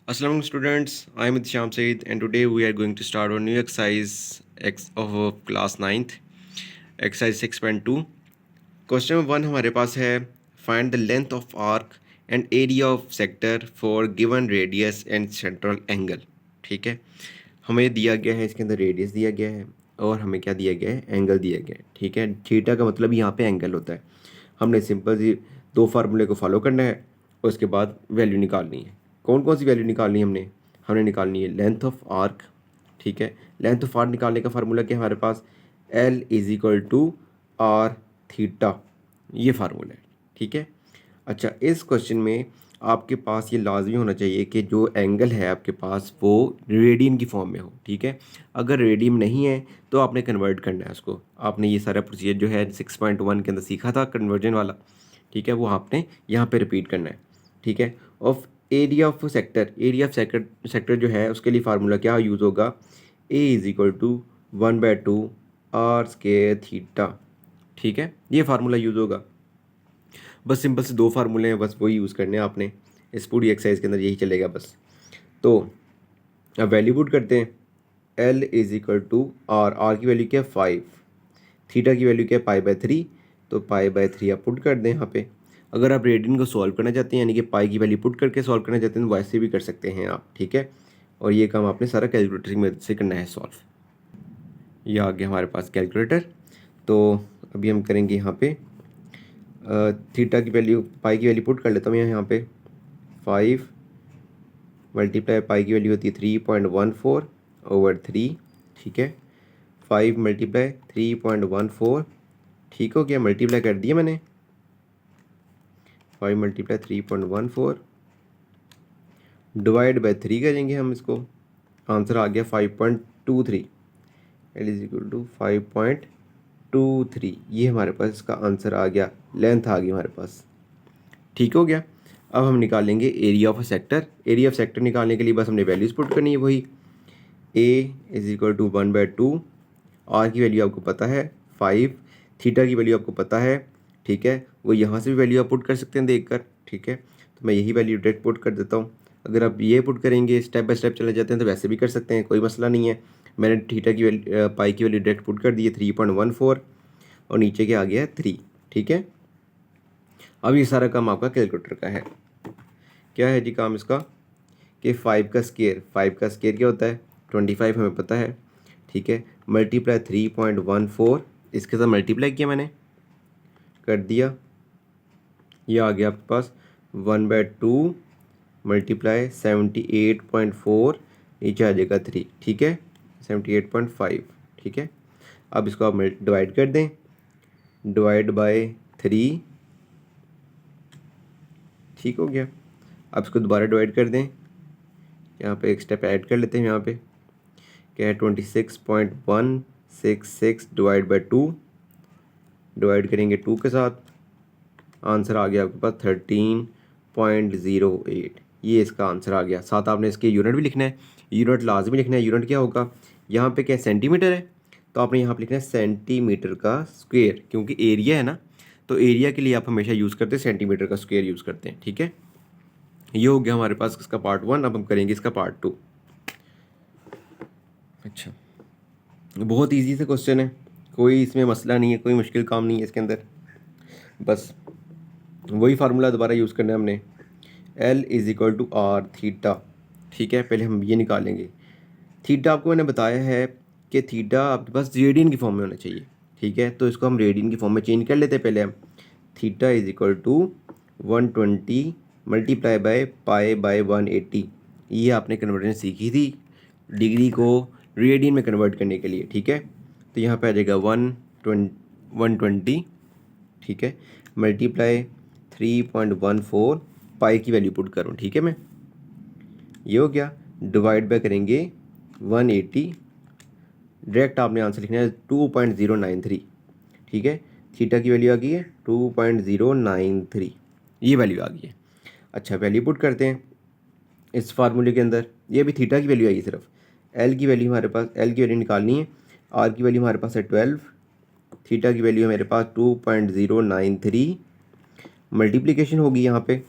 Assalamu alaikum students, I am Sham Said and today we are going to start our new exercise of class 9th, exercise 6.2. Question number 1 हमारे पास है find the length of arc and area of sector for given radius and central angle. ठीक है, हमें दिया गया है, इसके अंदर रेडियस दिया गया है और हमें क्या दिया गया है, एंगल दिया गया है। ठीक है, थीटा का मतलब यहाँ पे एंगल होता है। हमने सिंपल सी दो फार्मूले को फॉलो करना है और उसके बाद वैल्यू निकालनी है। कौन कौन सी वैल्यू निकालनी है हमने निकालनी है लेंथ ऑफ आर्क। ठीक है, लेंथ ऑफ आर्क निकालने का फार्मूला क्या है हमारे पास, L is equal to R theta, ये फार्मूला है। ठीक है, अच्छा इस क्वेश्चन में आपके पास ये लाजमी होना चाहिए कि जो एंगल है आपके पास वो रेडियन की फॉर्म में हो। ठीक है, अगर रेडियन नहीं है तो आपने कन्वर्ट करना है उसको। आपने ये सारा प्रोसीजर जो है 6.1 के अंदर सीखा था कन्वर्जन वाला। ठीक है, वो आपने यहाँ पे रिपीट करना है। ठीक है, ऑफ एरिया ऑफ सेक्टर जो है उसके लिए फार्मूला क्या यूज़ होगा, A is equal to 1/2 R square theta. ठीक है, ये फार्मूला यूज़ होगा। बस सिंपल से दो फार्मूले हैं, बस वही यूज़ करने हैं आपने। इस पूरी एक्सरसाइज के अंदर यही चलेगा बस। तो अब वैल्यू पुट करते हैं। L is equal to R की वैल्यू क्या है 5, थीटा की वैल्यू क्या है π/3, तो π/3 आप पुट कर दें यहाँ पे। अगर आप रेडियन को सॉल्व करना चाहते हैं यानी कि पाई की वैल्यू पुट करके सॉल्व करना चाहते हैं तो वैसे भी कर सकते हैं आप। ठीक है, और ये काम आपने सारा कैलकुलेटर की मदद से करना है सॉल्व। ये आ गया हमारे पास कैलकुलेटर। तो अभी हम करेंगे यहाँ पे थीटा की वैल्यू, पाई की वैल्यू पुट कर लेता हूँ यहाँ पे। 5 मल्टीप्लाई पाई की वैल्यू होती है 3.14/3। ठीक है, 5 मल्टीप्लाई 3.14, ठीक हो गया, मल्टीप्लाई कर दिया मैंने। 5 मल्टीप्लाई 3.14 डिवाइड बाई 3 करेंगे हम इसको, आंसर आ गया 5.23। एल इज इक्वल टू 5.23, ये हमारे पास इसका आंसर आ गया, लेंथ आ गई हमारे पास। ठीक हो गया। अब हम निकालेंगे area of sector. Area of sector निकालने के लिए बस हमने वैल्यूज पुट करनी है वही, ए इज इक्वल टू 1/2, आर की वैल्यू आपको पता है 5, थीटा की वैल्यू आपको पता है। ठीक है, वो यहाँ से भी वैल्यू आप पुट कर सकते हैं देखकर। ठीक है, तो मैं यही वैल्यू डायरेक्ट पुट कर देता हूँ। अगर आप ये पुट करेंगे स्टेप बाय स्टेप चले जाते हैं तो वैसे भी कर सकते हैं, कोई मसला नहीं है। मैंने थीटा की वैल्यू पाई की वैल्यू डायरेक्ट पुट कर दी है 3.14 और नीचे के आ गया है 3। ठीक है, अब ये सारा काम आपका कैलकुलेटर का है। क्या है जी काम इसका, कि 5 का स्केयर क्या होता है 25, हमें पता है। ठीक है, मल्टीप्लाई 3.14, इसके साथ मल्टीप्लाई किया मैंने, कर दिया, ये आ गया आपके पास 1/2 मल्टीप्लाई 78.4, नीचे आ जाएगा 3। ठीक है, 78.5। ठीक है, अब इसको आप डिवाइड कर दें, डिवाइड बाय 3। ठीक हो गया, अब इसको दोबारा डिवाइड कर दें, यहाँ पे एक स्टेप ऐड कर लेते हैं। यहाँ पे क्या है 26.166 डिवाइड बाई 2, डिवाइड करेंगे 2 के साथ, आंसर आ गया आपके पास 13.08। ये इसका आंसर आ गया। साथ आपने इसके यूनिट भी लिखना है, यूनिट लाजमी लिखना है। यूनिट क्या होगा, यहाँ पे क्या सेंटीमीटर है तो आपने यहाँ पे लिखना है सेंटीमीटर का स्क्वेयर, क्योंकि एरिया है ना, तो एरिया के लिए आप हमेशा यूज़ करते हैं सेंटीमीटर का स्क्वेयर यूज़ करते हैं। ठीक है, ये हो गया हमारे पास इसका पार्ट 1। अब हम करेंगे इसका पार्ट 2। अच्छा, बहुत इजी से क्वेश्चन है, कोई इसमें मसला नहीं है, कोई मुश्किल काम नहीं है इसके अंदर। बस वही फार्मूला दोबारा यूज़ करना है हमने, L is equal to R theta. ठीक है, पहले हम ये निकालेंगे। थीटा आपको मैंने बताया है कि थीटा आपके पास रेडियन की फॉर्म में होना चाहिए। ठीक है, तो इसको हम रेडियन की फॉर्म में चेंज कर लेते हैं पहले हम। Theta is equal to 120 multiply by π/180। ये आपने कन्वर्जन सीखी थी डिग्री को रेडियन में कन्वर्ट करने के लिए। ठीक है, तो यहाँ पे आ जाएगा 120। ठीक है, मल्टीप्लाई 3.14, पाई की वैल्यू पुट करूँ। ठीक है, मैं ये हो गया, डिवाइड बाय करेंगे 180, डायरेक्ट आपने आंसर लिखना है 2.093। ठीक है, थीटा की वैल्यू आ गई है 2.093, ये वैल्यू आ गई है। अच्छा, वैल्यू पुट करते हैं इस फार्मूले के अंदर। ये भी थीटा की वैल्यू आई है सिर्फ, एल की वैल्यू हमारे पास, एल की वैल्यू निकालनी है। आर की वैल्यू हमारे पास है 12, थीटा की वैल्यू है मेरे पास 2.093। मल्टीप्लिकेशन होगी यहाँ पे,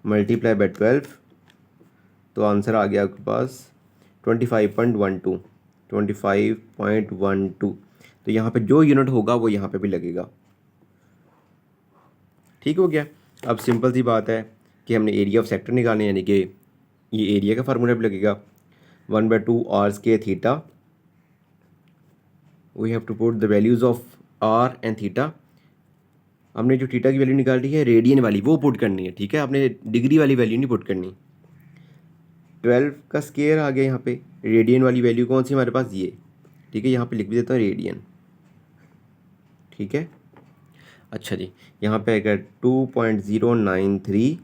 मल्टीप्लाई बाय 12, तो आंसर आ गया आपके पास 25.12, 25.12। तो यहाँ पे जो यूनिट होगा वो यहाँ पे भी लगेगा। ठीक हो गया। अब सिंपल सी बात है कि हमने एरिया ऑफ सेक्टर निकालने, यानी कि ये एरिया का फार्मूला भी लगेगा 1/2 R square theta. We have to put the values of R and theta. हमने जो थीटा की वैल्यू निकाली है रेडियन वाली वो पुट करनी है, ठीक है, आपने डिग्री वाली वैल्यू नहीं पुट करनी। 12 का स्क्वायर आ गया यहाँ पे। रेडियन वाली वैल्यू कौन सी हमारे पास, ये, ठीक है, यहाँ पे लिख भी देता हूँ रेडियन, ठीक है। अच्छा जी, यहाँ पे आएगा 2.093,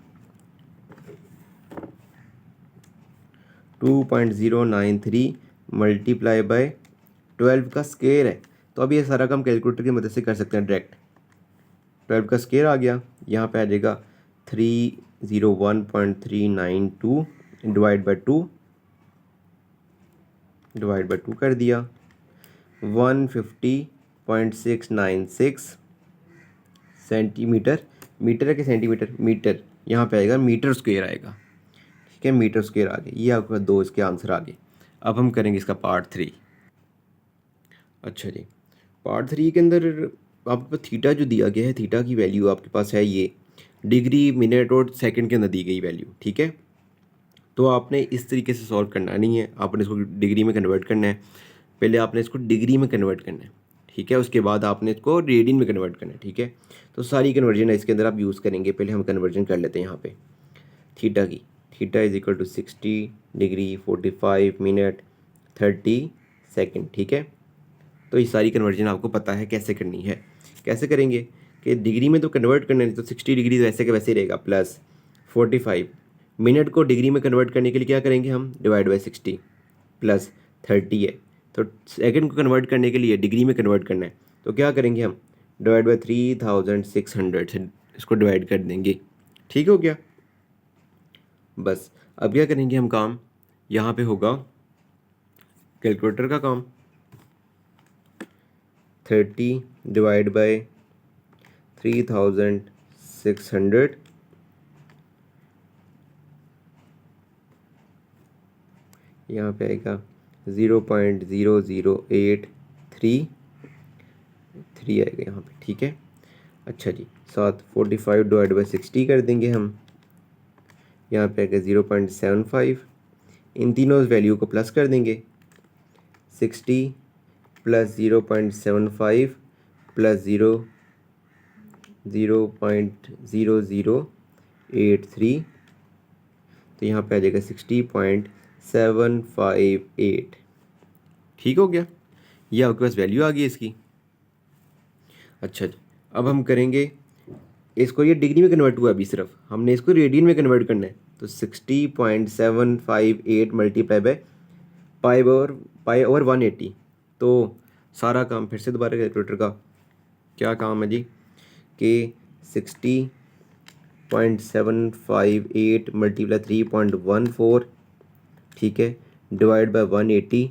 2.093 मल्टीप्लाई बाय 12 का स्क्वायर है। तो अब ये सारा काम कैलकुलेटर की मदद से कर सकते हैं डायरेक्ट। 12 का स्क्वायर आ गया, यहाँ पे आ जाएगा 301.392 डिवाइड बाई टू कर दिया, 150.696 सेंटीमीटर। मीटर है कि सेंटीमीटर, मीटर, यहाँ पे आएगा मीटर स्क्वायर आएगा, ठीक है, मीटर स्क्वायर आ गया। ये आपके पास दो इसके आंसर आ गए। अब हम करेंगे इसका पार्ट 3। अच्छा जी, पार्ट 3 के अंदर आपके पास थीटा जो दिया गया है, थीटा की वैल्यू आपके पास है ये डिग्री, मिनट और सेकंड के अंदर दी गई वैल्यू, ठीक है। तो आपने इस तरीके से सॉल्व करना नहीं है, आपने इसको डिग्री में कन्वर्ट करना है। पहले आपने इसको डिग्री में कन्वर्ट करना है, ठीक है, उसके बाद आपने इसको रेडियन में कन्वर्ट करना है, ठीक है। तो सारी कन्वर्जन है इसके अंदर आप यूज़ करेंगे। पहले हम कन्वर्जन कर लेते हैं यहाँ पे थीटा की। Theta is equal to 60 degree, 45 minute, 30 second, ठीक है। तो ये सारी कन्वर्जन आपको पता है कैसे करनी है। कैसे करेंगे कि डिग्री में तो कन्वर्ट करना है, तो 60 डिग्री वैसे के वैसे ही रहेगा, प्लस 45 मिनट को डिग्री में कन्वर्ट करने के लिए क्या करेंगे हम, डिवाइड बाई 60 प्लस 30 है। तो सेकंड को कन्वर्ट करने के लिए डिग्री में कन्वर्ट करना है, तो क्या करेंगे हम, डिवाइड बाई 3600 से इसको डिवाइड कर देंगे। ठीक हो गया। बस अब क्या करेंगे हम काम, यहाँ पे होगा कैलकुलेटर का काम, 30 डिवाइड बाई 3600, यहाँ पे आएगा 0.0083 आएगा यहाँ पे, ठीक है। अच्छा जी, साथ 45 डिवाइड बाई 60 कर देंगे हम, यहाँ पे आएगा 0.75। इन तीनों वैल्यू को प्लस कर देंगे, 60 प्लस 0.75 प्लस 0.0083, तो यहाँ पे आ जाएगा 60.758। ठीक हो गया, ये आपके पास वैल्यू आ गई इसकी। अच्छा जी, अब हम करेंगे इसको, ये डिग्री में कन्वर्ट हुआ अभी, सिर्फ हमने इसको रेडियन में कन्वर्ट करना है। तो 60.758 मल्टीप्लाई बाय पाई ओवर 180। तो सारा काम फिर से दोबारा कैलकुलेटर का क्या काम है जी, कि 60.758 मल्टीप्लाई 3.14, ठीक है, डिवाइड बाय 180,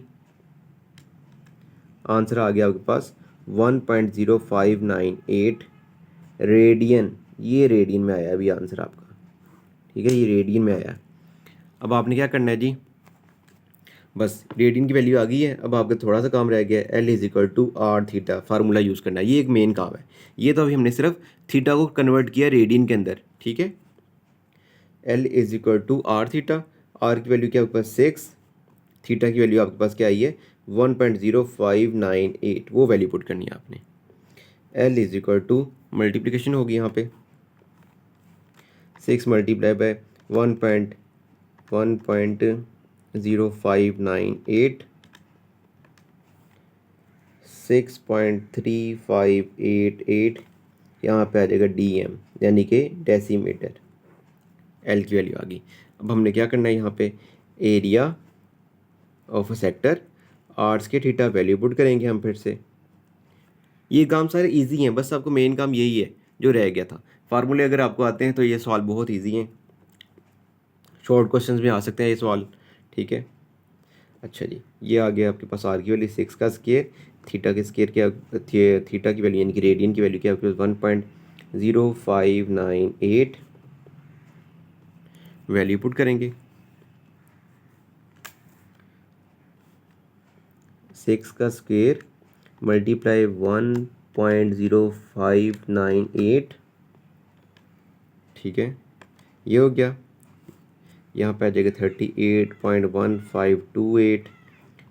आंसर आ गया आपके पास 1.0598 रेडियन। ये रेडियन में आया अभी आंसर आपका, ठीक है, ये रेडियन में आया। अब आपने क्या करना है जी, बस रेडियन की वैल्यू आ गई है। अब आपका थोड़ा सा काम रह गया है, L is equal to R theta formula use करना है। ये एक मेन काम है। ये तो अभी हमने सिर्फ थीटा को कन्वर्ट किया रेडियन के अंदर, ठीक है। L is equal to R theta, R की वैल्यू क्या आपके पास 6, थीटा की वैल्यू आपके पास क्या आई है 1.0598, वो वैल्यू पुट करनी है आपने। L is equal to multiplication होगी यहाँ पे, 6 मल्टीप्लाई बाय 1.0598, 6.3588, यहाँ पे आ जाएगा DM यानी कि डेसीमीटर। एल की वैल्यू आ गई। अब हमने क्या करना है, यहाँ पे area of a sector, arts के थीटा वैल्यू पुट करेंगे हम फिर से। ये काम सारे इजी हैं, बस आपको मेन काम यही है जो रह गया था। फार्मूले अगर आपको आते हैं तो ये सवाल बहुत इजी हैं, शॉर्ट क्वेश्चंस में आ सकते हैं ये सवाल, ठीक है। अच्छा जी, ये आ गया आपके पास आर की वैल्यू 6 का स्केयर, थीटा के स्केयर क्या, थीटा की वैल्यू यानी कि रेडियन की वैल्यू क्या आपके पास 1.0598 वैल्यू पुट करेंगे। 6 का स्क्वायर मल्टीप्लाई 1.0598, ठीक है, ये हो गया। यहाँ पे आ जाएगा 38.1528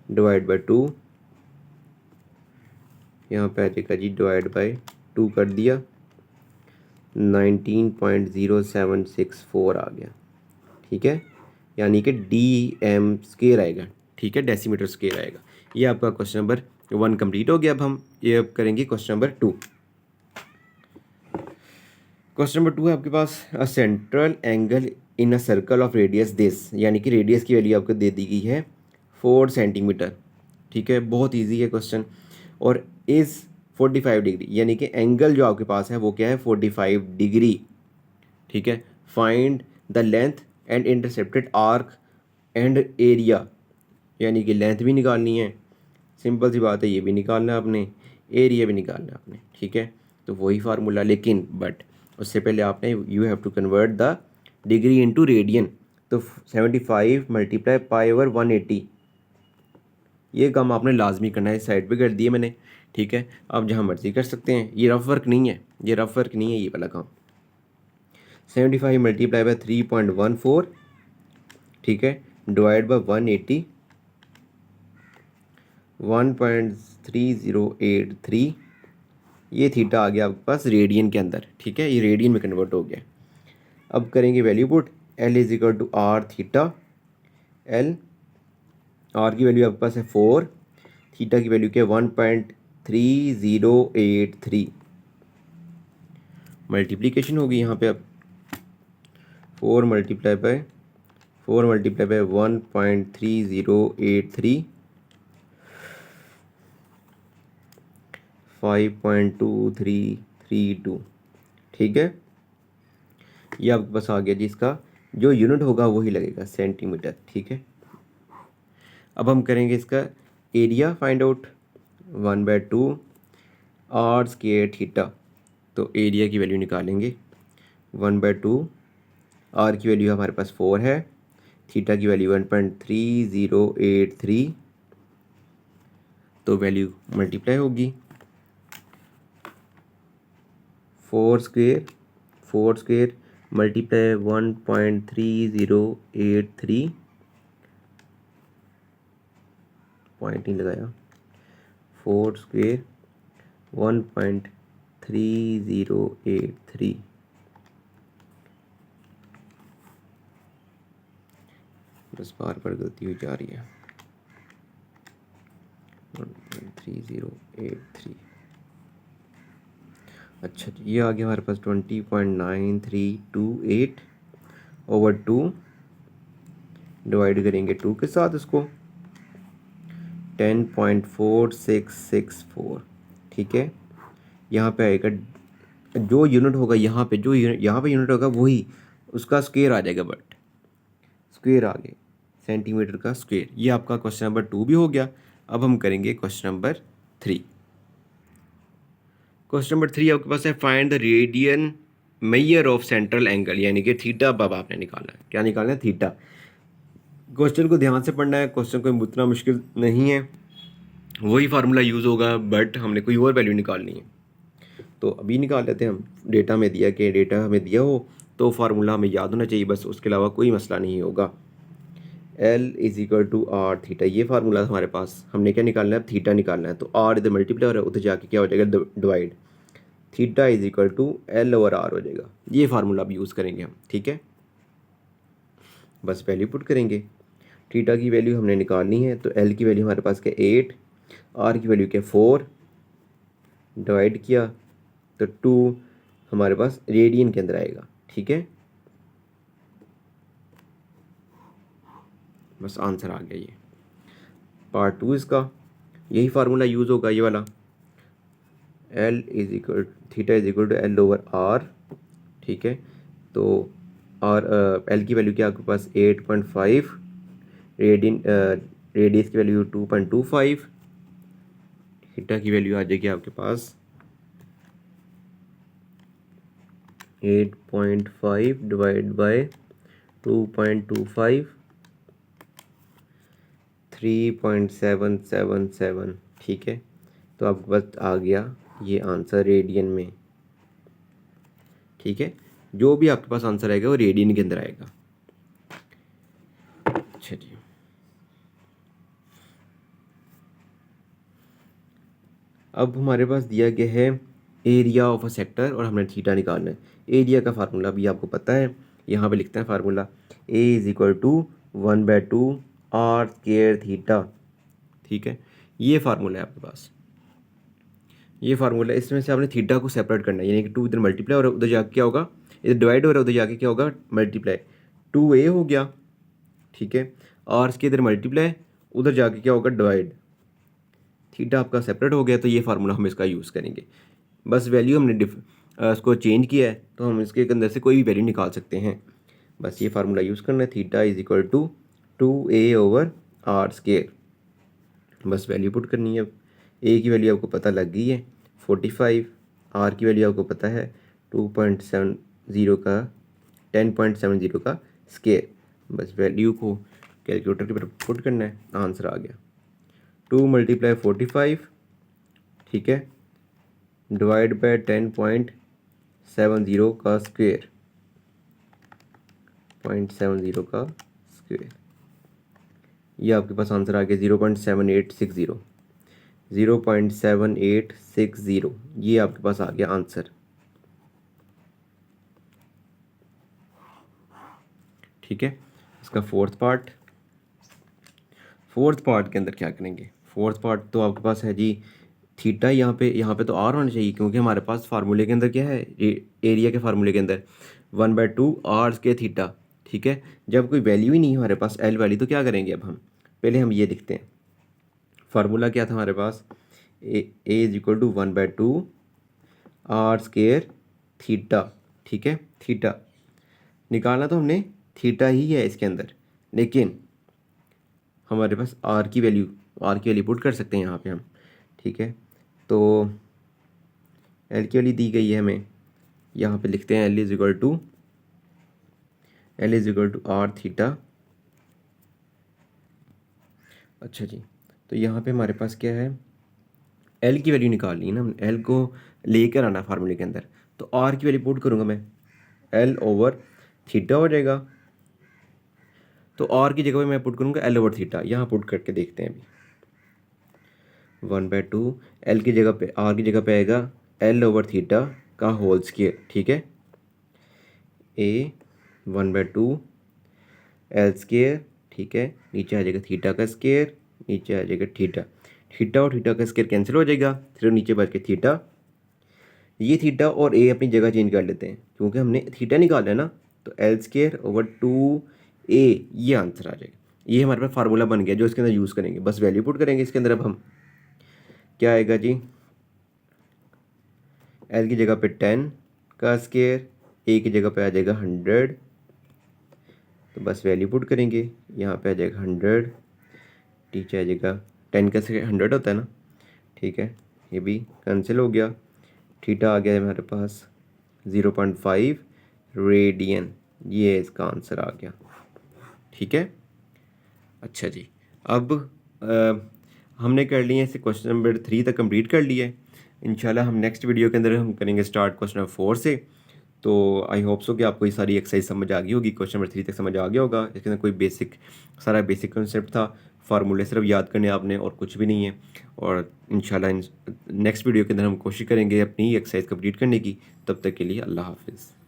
डिवाइड बाई 2, यहाँ पे आ जाएगा जी डिवाइड बाई 2 कर दिया, 19.0764 आ गया, ठीक है, यानी कि DM स्क्वायर आएगा, ठीक है, डेसीमीटर स्क्वायर आएगा। ये आपका क्वेश्चन नंबर 1 कंप्लीट हो गया। अब हम ये अब करेंगे क्वेश्चन नंबर 2। क्वेश्चन नंबर 2 है आपके पास, a central angle in a circle of radius this, यानी कि रेडियस की वैल्यू आपको दे दी गई है 4 सेंटीमीटर, ठीक है, बहुत ईजी है क्वेश्चन, और इज़ 45 डिग्री, यानी कि एंगल जो आपके पास है वो क्या है 45 डिग्री, ठीक है। Find the length and intercepted arc and area, यानी कि लेंथ भी निकालनी है, सिंपल सी बात है, ये भी निकालना है आपने, एरिया भी निकालना है आपने, ठीक है। तो वही फार्मूला, लेकिन बट उससे पहले आपने you have to convert the degree into radian. तो 75 मल्टीप्लाई पाई ओवर 180, ये काम आपने लाजमी करना है, इस साइड पे कर दिए मैंने, ठीक है। आप जहाँ मर्जी कर सकते हैं, ये रफ वर्क नहीं है, ये रफ वर्क नहीं है ये वाला काम। 75 मल्टीप्लाई बाई 3.14, ठीक है, डिवाइड बाई 180, 1.3083, ये थीटा आ गया आपके पास रेडियन के अंदर, ठीक है, ये रेडियन में कन्वर्ट हो गया। अब करेंगे value put, L is equal to R theta, L R की वैल्यू आपके पास है 4, थीटा की वैल्यू क्या है 1.3083, मल्टीप्लीकेशन होगी यहाँ पे। अब 4 मल्टीप्लाई बाय 1.3083, 5.2332, ठीक है, ये आपके पास आ गया जी, इसका जो यूनिट होगा वही लगेगा सेंटीमीटर, ठीक है। अब हम करेंगे इसका area find out, 1/2 R square theta, तो एरिया की वैल्यू निकालेंगे 1/2, आर की वैल्यू हमारे पास 4 है, थीटा की वैल्यू 1.3083, तो वैल्यू मल्टीप्लाई होगी 4 स्क्वायर मल्टीप्लाई 1.3083, पॉइंट नहीं लगाया, 4 स्क्वायर 1.3083, बस बार बार गलती हुई जा रही है, 1.3083, अच्छा जी, ये आ गया हमारे पास 20.9328 ओवर 2, डिवाइड करेंगे 2 के साथ इसको, 10.4664, ठीक है। यहाँ पे आएगा जो यूनिट होगा, यहाँ पे जो यहाँ पे यूनिट होगा वही उसका स्क्वायर आ जाएगा, बट स्क्वायर आ गए सेंटीमीटर का स्क्वायर। ये आपका क्वेश्चन नंबर 2 भी हो गया। अब हम करेंगे क्वेश्चन नंबर 3। क्वेश्चन नंबर 3 आपके पास है, find the radian measure of central angle, यानी कि थीटा। अब आपने निकालना है, क्या निकालना है, थीटा। क्वेश्चन को ध्यान से पढ़ना है, क्वेश्चन कोई उतना मुश्किल नहीं है, वही फार्मूला यूज़ होगा, बट हमने कोई और वैल्यू निकालनी है। तो अभी निकाल लेते हैं हम, डेटा में दिया कि डेटा हमें दिया हो तो फार्मूला हमें याद होना चाहिए, बस उसके अलावा कोई मसला नहीं होगा। L is equal to R theta, ये फार्मूला हमारे पास, हमने क्या निकालना है, थीटा निकालना है। तो आर इधर मल्टीप्लाई हो रहा है, उधर जाके क्या हो जाएगा, divide, theta is equal to L over R हो जाएगा। ये फार्मूला अब यूज़ करेंगे हम, ठीक है। बस वैल्यू पुट करेंगे, थीटा की वैल्यू हमने निकालनी है, तो L की वैल्यू हमारे पास क्या 8, आर की वैल्यू क्या 4, डिवाइड किया तो 2 हमारे पास रेडियन के अंदर आएगा, ठीक है। बस आंसर आ गया, ये पार्ट 2 इसका, यही फार्मूला यूज़ होगा, ये वाला, L is equal theta is equal to L over R, ठीक है। तो आर L की वैल्यू क्या आपके पास 8.5, रेडियन रेडियस की वैल्यू 2.25, थीटा की वैल्यू आ जाएगी आपके पास 8.5 डिवाइड बाय 2.25, 3.777, ठीक है। तो आपके पास आ गया ये आंसर रेडियन में, ठीक है। जो भी आपके पास आंसर आएगा वो रेडियन के अंदर आएगा। अच्छा जी, अब हमारे पास दिया गया है एरिया ऑफ अ सेक्टर और हमने थीटा निकालना है। एरिया का फार्मूला भी आपको पता है, यहाँ पे लिखते हैं formula A is equal to 1/2 R square theta, ठीक है। ये फार्मूला है आपके पास, ये फार्मूला, इसमें से आपने थीटा को सेपरेट करना है, यानी कि 2 इधर मल्टीप्लाई और उधर जाके क्या होगा, इधर डिवाइड हो रहा है, उधर जाके क्या होगा, मल्टीप्लाई। 2a हो गया, ठीक है। आर इसके इधर मल्टीप्लाई, उधर जाके क्या होगा, डिवाइड। थीटा आपका सेपरेट हो गया, तो ये फार्मूला हम इसका यूज़ करेंगे। बस वैल्यू हमने इसको चेंज किया है, तो हम इसके अंदर से कोई भी वैल्यू निकाल सकते हैं। बस ये फार्मूला यूज़ करना है, theta is equal to 2a/r²। बस वैल्यू पुट करनी है। अब ए की वैल्यू आपको पता लग गई है 45, आर की वैल्यू आपको पता है 2.70 का 10.70 का स्क्वायर। बस वैल्यू को कैलकुलेटर के ऊपर पुट करना है, आंसर आ गया 2 × 45, ठीक है, डिवाइड बाय 10.70 का स्क्वायर, 0.70 का स्क्वायर। ये आपके पास आंसर आ गया 0.7860, 0.7860, ये आपके पास आ गया आंसर, ठीक है। इसका फोर्थ पार्ट के अंदर क्या करेंगे, फोर्थ पार्ट तो आपके पास है जी थीटा, यहाँ पे तो आर होना चाहिए, क्योंकि हमारे पास फार्मूले के अंदर क्या है, एरिया के फार्मूले के अंदर 1/2 आर के थीटा, ठीक है। जब कोई वैल्यू ही नहीं है हमारे पास एल वाली, तो क्या करेंगे, अब हम पहले हम ये लिखते हैं। फार्मूला क्या था हमारे पास, A is equal to 1/2 r² theta, ठीक है। थीटा निकालना तो हमने थीटा ही है इसके अंदर, लेकिन हमारे पास आर की वैल्यू पुट कर सकते हैं यहाँ पे हम, ठीक है। तो एल की वैल्यू दी गई है हमें, यहाँ पे लिखते हैं L is equal to R theta. अच्छा जी, तो यहाँ पे हमारे पास क्या है, एल की वैल्यू निकालनी है ना, एल को लेकर आना फार्मूले के अंदर। तो आर की वैल्यू पुट करूँगा मैं, L/थीटा हो जाएगा। तो आर की जगह पे मैं पुट करूँगा L/थीटा, यहाँ पुट करके देखते हैं अभी। 1/2 एल की जगह पे, आर की जगह पे आएगा L/थीटा का होल स्क्वायर, ठीक है। ए 1/2 L², ठीक है, नीचे आ जाएगा थीटा का स्क्वायर, नीचे आ जाएगा थीटा, थीटा और थीटा का स्क्वायर कैंसिल हो जाएगा, सिर्फ नीचे बच के थीटा। ये थीटा और ए अपनी जगह चेंज कर लेते हैं, क्योंकि हमने थीटा निकाला है ना, तो L²/2a ये आंसर आ जाएगा। ये हमारे पास फार्मूला बन गया जो इसके अंदर यूज़ करेंगे। बस वैल्यू पुट करेंगे इसके अंदर। अब हम क्या आएगा जी, L की जगह पे 10 का स्क्वायर, ए की जगह पे आ जाएगा 100, तो बस वैल्यू पुट करेंगे, यहाँ पे आ जाएगा 100, नीचे आ जाएगा 10 का स्क्वायर 100 होता है ना, ठीक है, ये भी कैंसिल हो गया। थीटा आ गया हमारे पास 0.5 रेडियन, ये इसका आंसर आ गया, ठीक है। अच्छा जी, अब हमने कर लिए इसे क्वेश्चन नंबर 3 तक कंप्लीट कर लिया है। इंशाल्लाह हम नेक्स्ट वीडियो के अंदर हम करेंगे स्टार्ट क्वेश्चन नंबर 4 से। तो आई होप सो कि आपको ये सारी एक्सरसाइज समझ आ गई होगी, क्वेश्चन नंबर 3 तक समझ आ गया होगा। इसके अंदर कोई सारा बेसिक कंसेप्ट था, फार्मूले सिर्फ याद करने आपने, और कुछ भी नहीं है। और इंशाल्लाह नेक्स्ट वीडियो के अंदर हम कोशिश करेंगे अपनी एक्सरसाइज कंप्लीट करने की। तब तक के लिए अल्लाह हाफिज़।